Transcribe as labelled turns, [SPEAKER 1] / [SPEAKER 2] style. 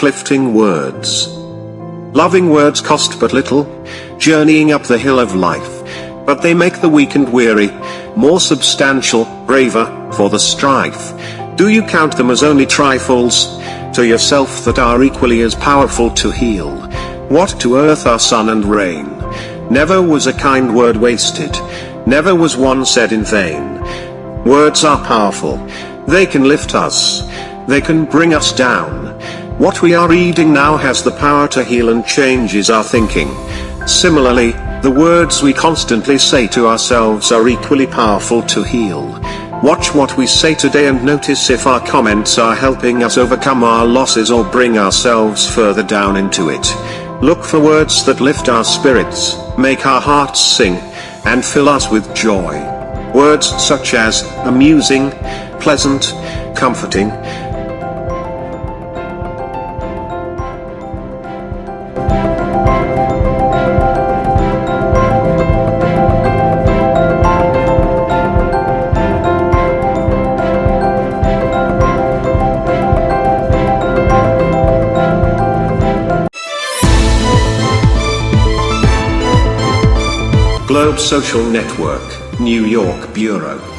[SPEAKER 1] Uplifting Words. Loving words cost but little, journeying up the hill of life, but they make the weak and weary more substantial, braver, for the strife. Do you count them as only trifles to yourself that are equally as powerful to heal? What to earth are sun and rain? Never was a kind word wasted, never was one said in vain. Words are powerful, they can lift us, they can bring us down. What we are reading now has the power to heal and changes our thinking. Similarly, the words we constantly say to ourselves are equally powerful to heal. Watch what we say today and notice if our comments are helping us overcome our losses or bring ourselves further down into it. Look for words that lift our spirits, make our hearts sing, and fill us with joy. Words such as amusing, pleasant, comforting. Globe Social Network, New York Bureau.